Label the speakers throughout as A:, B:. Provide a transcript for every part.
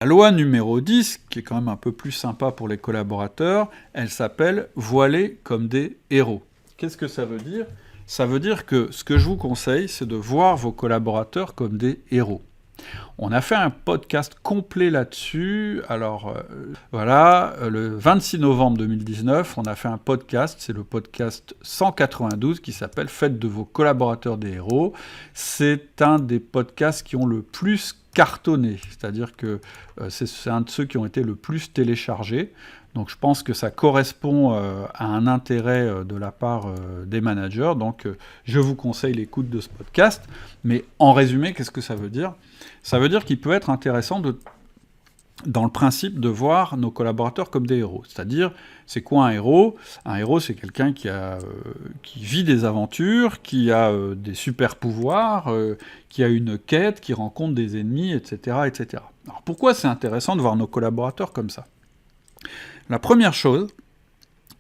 A: La loi numéro 10, qui est quand même un peu plus sympa pour les collaborateurs, elle s'appelle « Voilés comme des héros ». Qu'est-ce que ça veut dire ? Ça veut dire que ce que je vous conseille, c'est de voir vos collaborateurs comme des héros. On a fait un podcast complet là-dessus. Alors voilà, le 26 novembre 2019, on a fait un podcast, c'est le podcast 192 qui s'appelle « Faites de vos collaborateurs des héros ». C'est un des podcasts qui ont le plus cartonné, c'est-à-dire que c'est un de ceux qui ont été le plus téléchargés. Donc je pense que ça correspond à un intérêt de la part des managers. Donc je vous conseille l'écoute de ce podcast. Mais en résumé, qu'est-ce que ça veut dire ? Ça veut dire qu'il peut être intéressant dans le principe de voir nos collaborateurs comme des héros. C'est-à-dire, c'est quoi un héros ? Un héros, c'est quelqu'un qui vit des aventures, qui a des super-pouvoirs, qui a une quête, qui rencontre des ennemis, etc., etc. Alors pourquoi c'est intéressant de voir nos collaborateurs comme ça ? La première chose,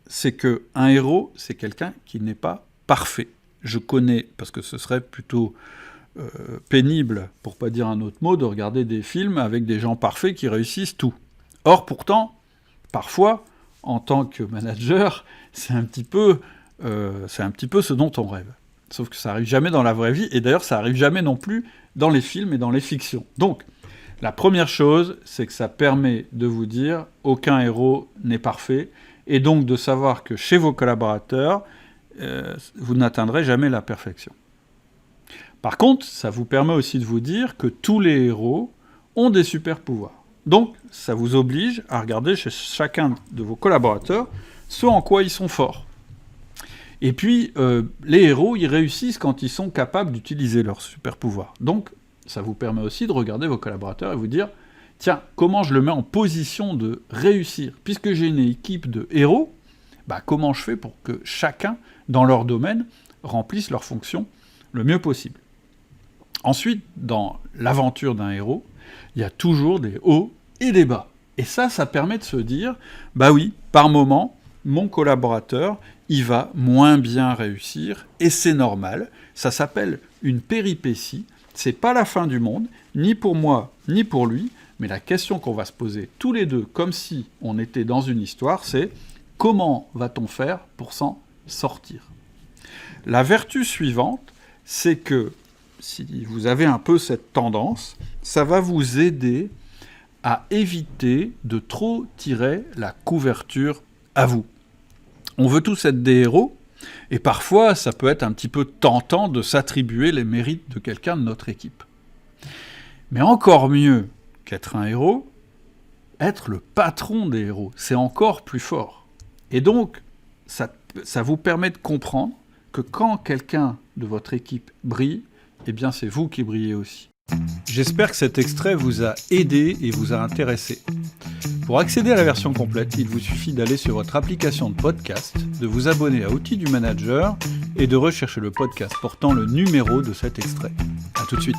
A: c'est qu'un héros, c'est quelqu'un qui n'est pas parfait. Je connais, parce que ce serait plutôt pénible, pour pas dire un autre mot, de regarder des films avec des gens parfaits qui réussissent tout. Or, pourtant, parfois, en tant que manager, c'est un petit peu ce dont on rêve. Sauf que ça arrive jamais dans la vraie vie, et d'ailleurs, ça arrive jamais non plus dans les films et dans les fictions. Donc, la première chose, c'est que ça permet de vous dire « aucun héros n'est parfait », et donc de savoir que chez vos collaborateurs, vous n'atteindrez jamais la perfection. Par contre, ça vous permet aussi de vous dire que tous les héros ont des super-pouvoirs. Donc, ça vous oblige à regarder chez chacun de vos collaborateurs ce en quoi ils sont forts. Et puis, les héros, ils réussissent quand ils sont capables d'utiliser leurs super-pouvoirs. Donc, ça vous permet aussi de regarder vos collaborateurs et vous dire « Tiens, comment je le mets en position de réussir ? Puisque j'ai une équipe de héros, comment je fais pour que chacun, dans leur domaine, remplisse leur fonction le mieux possible ?» Ensuite, dans l'aventure d'un héros, il y a toujours des hauts et des bas. Et ça permet de se dire « Bah oui, par moment, mon collaborateur, il va moins bien réussir, et c'est normal. Ça s'appelle une péripétie. C'est pas la fin du monde, ni pour moi, ni pour lui, mais la question qu'on va se poser tous les deux, comme si on était dans une histoire, c'est comment va-t-on faire pour s'en sortir ? La vertu suivante, c'est que si vous avez un peu cette tendance, ça va vous aider à éviter de trop tirer la couverture à vous. On veut tous être des héros, et parfois, ça peut être un petit peu tentant de s'attribuer les mérites de quelqu'un de notre équipe. Mais encore mieux qu'être un héros, être le patron des héros, c'est encore plus fort. Et donc, ça vous permet de comprendre que quand quelqu'un de votre équipe brille, eh bien c'est vous qui brillez aussi. J'espère que cet extrait vous a aidé et vous a intéressé. Pour accéder à la version complète, il vous suffit d'aller sur votre application de podcast, de vous abonner à Outils du Manager et de rechercher le podcast portant le numéro de cet extrait. À tout de suite.